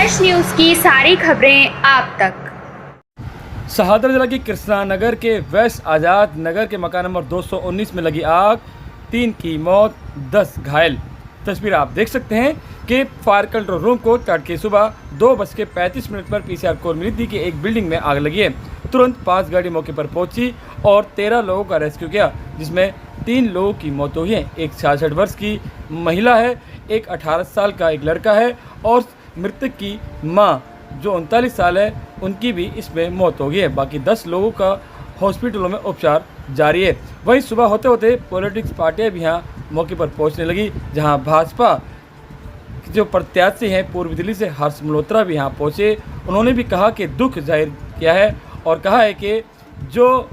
Fresh news की सारी खबरें आप तक। शहादरा जिला की कृष्णा नगर के वेस्ट आज़ाद नगर के मकान नंबर 219 में लगी आग, 3 की मौत, 10 घायल। तस्वीर आप देख सकते हैं कि फायर कंट्रोल रूम को तड़के सुबह 2:35 पर पीसीआर कॉल मिली थी कि एक बिल्डिंग में आग लगी है। तुरंत 5 गाड़ी मौके पर पहुंची और 13 लोगों का रेस्क्यू किया, जिसमें 3 लोगों की मौत हुई है। एक 66 वर्ष की महिला है, एक 18 साल का एक लड़का है और मृतक की मां जो 39 साल है, उनकी भी इसमें मौत हो गई है। बाकी 10 लोगों का हॉस्पिटलों में उपचार जारी है। वहीं सुबह होते होते पॉलिटिक्स पार्टियां भी यहाँ मौके पर पहुंचने लगी, जहां भाजपा जो प्रत्याशी हैं पूर्व दिल्ली से हर्ष मल्होत्रा भी यहाँ पहुँचे। उन्होंने भी कहा कि दुख जाहिर किया है और कहा है कि जो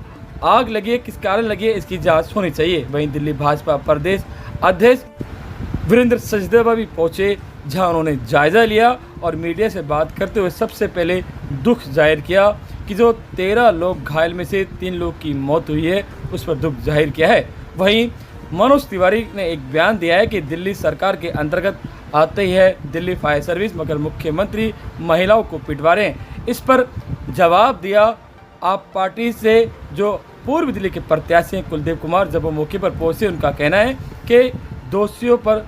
आग लगी है, किस कारण लगी है, इसकी जाँच होनी चाहिए। वहीं दिल्ली भाजपा प्रदेश अध्यक्ष वीरेंद्र सचदेवा भी पहुँचे, जहां उन्होंने जायज़ा लिया और मीडिया से बात करते हुए सबसे पहले दुख जाहिर किया कि जो 13 लोग घायल में से 3 लोग की मौत हुई है, उस पर दुख जाहिर किया है। वहीं मनोज तिवारी ने एक बयान दिया है कि दिल्ली सरकार के अंतर्गत आते ही है दिल्ली फायर सर्विस, मगर मुख्यमंत्री महिलाओं को पिटवा रहे हैं। इस पर जवाब दिया आप पार्टी से जो पूर्व दिल्ली के प्रत्याशी हैं कुलदीप कुमार, जब वो मौके पर पहुँचे, उनका कहना है कि दोषियों पर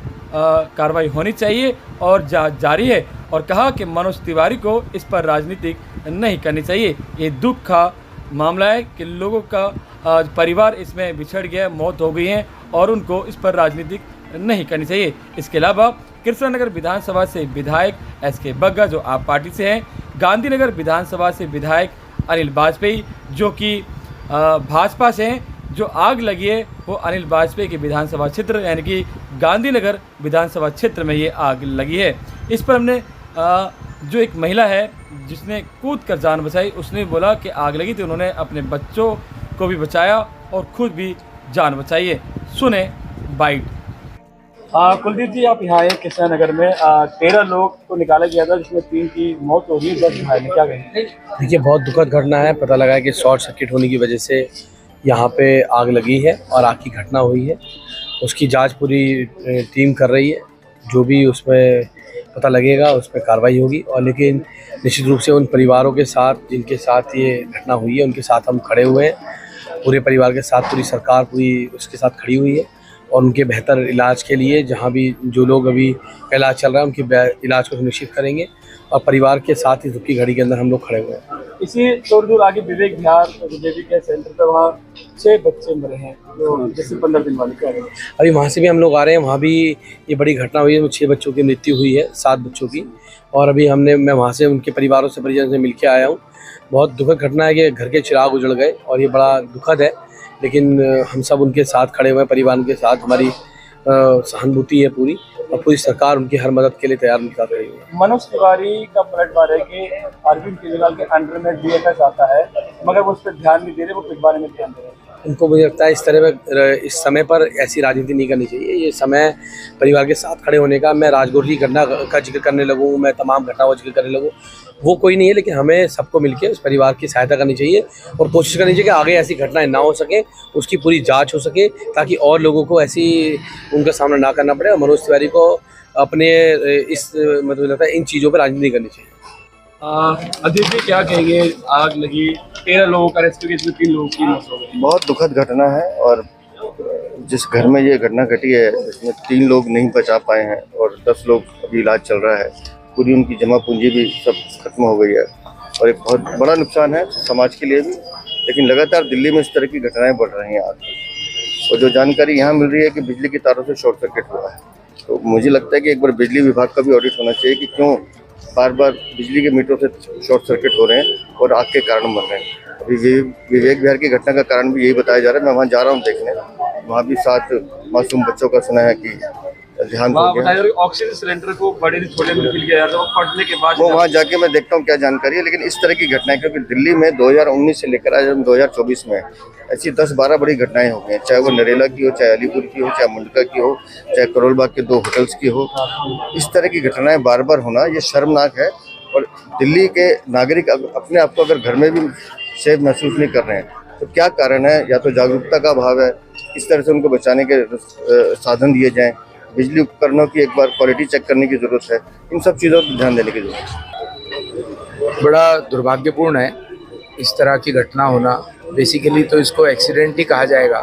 कार्रवाई होनी चाहिए और जांच जारी है और कहा कि मनोज तिवारी को इस पर राजनीतिक नहीं करनी चाहिए। ये दुख का मामला है कि लोगों का परिवार इसमें बिछड़ गया, मौत हो गई है और उनको इस पर राजनीतिक नहीं करनी चाहिए। इसके अलावा कृष्णानगर विधानसभा से विधायक एसके बग्गा जो आप पार्टी से हैं, गांधीनगर विधानसभा से विधायक अनिल वाजपेयी जो कि भाजपा से हैं, जो आग लगी है वो अनिल वाजपेयी के विधानसभा क्षेत्र यानी कि गांधीनगर विधानसभा क्षेत्र में ये आग लगी है। इस पर हमने जो एक महिला है जिसने कूद कर जान बचाई, उसने बोला कि आग लगी थी, उन्होंने अपने बच्चों को भी बचाया और खुद भी जान बचाई है। सुने बाइट। कुलदीप जी, आप यहाँ आए कृष्णा नगर में, 13 लोग को निकाला गया था जिसमें 3 की मौत हो गई, 10 घायल, क्या कहेंगे? देखिए, बहुत दुखद घटना है। पता लगा है कि शॉर्ट सर्किट होने की वजह से यहाँ पे आग लगी है और आग की घटना हुई है। उसकी जांच पूरी टीम कर रही है, जो भी उसमें पता लगेगा उस पर कार्रवाई होगी। और लेकिन निश्चित रूप से उन परिवारों के साथ जिनके साथ ये घटना हुई है, उनके साथ हम खड़े हुए हैं। पूरे परिवार के साथ पूरी सरकार पूरी उसके साथ खड़ी हुई है और उनके बेहतर इलाज के लिए जहाँ भी जो लोग अभी का इलाज चल रहा है उनके इलाज को सुनिश्चित करेंगे और परिवार के साथ ही दुख की घड़ी के अंदर हम लोग खड़े हुए हैं। इसी थोड़ी दूर आगे विवेक विहार देवी के सेंटर पर वहाँ 6 बच्चे मरे हैं, जो जैसे 15 दिन वाले, क्या करेंगे? अभी वहाँ से भी हम लोग आ रहे हैं, वहाँ भी ये बड़ी घटना हुई है, 6 बच्चों की मृत्यु हुई है, 7 बच्चों की। और अभी मैं वहाँ से उनके परिवारों से परिजन से मिल के आया हूँ। बहुत दुखद घटना है कि घर के चिराग उजड़ गए और ये बड़ा दुखद है, लेकिन हम सब उनके साथ खड़े हुए हैं, परिवार के साथ हमारी सहानुभूति है पूरी और पूरी सरकार उनकी हर मदद के लिए तैयार उनके साथ रही है। मनोज तिवारी का पलटवार है कि अरविंद केजरीवाल के अंडर में डीएफएस आता है, मगर वो उस पर ध्यान नहीं दे रहे, वो पिटवाने में ध्यान दे रहे हैं। उनको मुझे लगता है इस तरह में इस समय पर ऐसी राजनीति नहीं करनी चाहिए। ये समय परिवार के साथ खड़े होने का, मैं राजगुरु की घटना का जिक्र करने लगूँ, मैं तमाम घटनाओं का जिक्र करने लगूँ, वो कोई नहीं है। लेकिन हमें सबको मिलकर उस परिवार की सहायता करनी चाहिए और कोशिश करनी चाहिए कि आगे ऐसी घटनाएं ना हो सके, उसकी पूरी जांच हो सके, ताकि और लोगों को ऐसी उनका सामना ना करना पड़े। और मनोज तिवारी को अपने इस मतलब लगता है इन चीज़ों पर राजनीति करनी चाहिए। अजीत जी, क्या कहेंगे? आग लगी, 13 लोगों का रेस्क्यू किया, 3 लोगों की मौत हो गई। बहुत दुखद घटना है और जिस घर में ये घटना घटी है इसमें 3 लोग नहीं बचा पाए हैं और 10 लोग अभी इलाज चल रहा है। पूरी उनकी जमा पूंजी भी सब खत्म हो गई है और एक बहुत बड़ा नुकसान है समाज के लिए भी। लेकिन लगातार दिल्ली में इस तरह की घटनाएं बढ़ रही हैं आगे, और जो जानकारी यहाँ मिल रही है कि बिजली की तारों से शॉर्ट सर्किट हुआ है, तो मुझे लगता है कि एक बार बिजली विभाग का भी ऑडिट होना चाहिए कि क्यों बार बार बिजली के मीटरों से शॉर्ट सर्किट हो रहे हैं और आग के कारण बन रहे हैं। अभी विवेक विहार की घटना का कारण भी यही बताया जा रहा है। मैं वहाँ जा रहा हूँ देखने, वहाँ भी 7 मासूम बच्चों का सुना है कि ध्यान हो गया। ऑक्सीजन सिलेंडर को बड़े छोटे में मिल गया था, पढ़ने के बाद वो वहाँ जाके मैं देखता हूँ क्या जानकारी है। लेकिन इस तरह की घटनाएं, क्योंकि दिल्ली में 2019 से लेकर आज हम 2024 में ऐसी 10-12 बड़ी घटनाएं हो गई हैं, चाहे वो नरेला की हो, चाहे अलीपुर की हो, चाहे मुंडका की हो, चाहे करोल बाग के 2 होटल्स की हो। इस तरह की घटनाएं बार बार होना ये शर्मनाक है। और दिल्ली के नागरिक अपने आप को अगर घर में भी सेफ महसूस नहीं कर रहे हैं तो क्या कारण है? या तो जागरूकता का अभाव है, इस तरह से उनको बचाने के साधन दिए जाएं, बिजली उपकरणों की एक बार क्वालिटी चेक करने की जरूरत है, इन सब चीज़ों पर ध्यान देने की जरूरत है। बड़ा दुर्भाग्यपूर्ण है इस तरह की घटना होना। बेसिकली तो इसको एक्सीडेंट ही कहा जाएगा।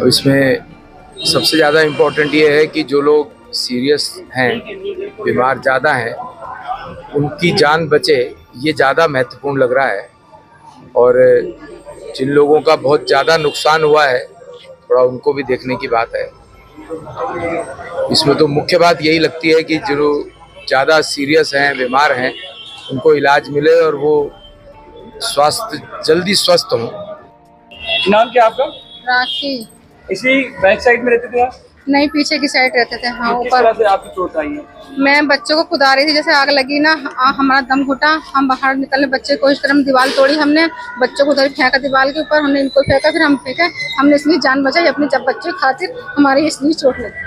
इसमें सबसे ज़्यादा इम्पोर्टेंट ये है कि जो लोग सीरियस हैं, बीमार ज़्यादा हैं, उनकी जान बचे, ये ज़्यादा महत्वपूर्ण लग रहा है। और जिन लोगों का बहुत ज़्यादा नुकसान हुआ है, थोड़ा उनको भी देखने की बात है। इसमें तो मुख्य बात यही लगती है कि जो ज़्यादा सीरियस हैं, बीमार हैं, उनको इलाज मिले और वो जल्दी स्वस्थ हों। नाम क्या आपका? राखी। इसी बैक साइड में रहते थे आप? नहीं, पीछे की साइड रहते थे। हाँ, किस तरह ऊपर। से आपकी चोट आई है? मैं बच्चों को कुदा रही थी, जैसे आग लगी ना, हमारा दम घुटा, हम बाहर निकलने, बच्चे को इस तरह दीवार तोड़ी हमने, बच्चों को उधर फेंका दीवार के ऊपर, हमने इनको फेंका, फिर हम फेंका, हमने इसलिए जान बचाई अपनी, जब बच्चे खातिर हमारी इसलिए चोट लगी।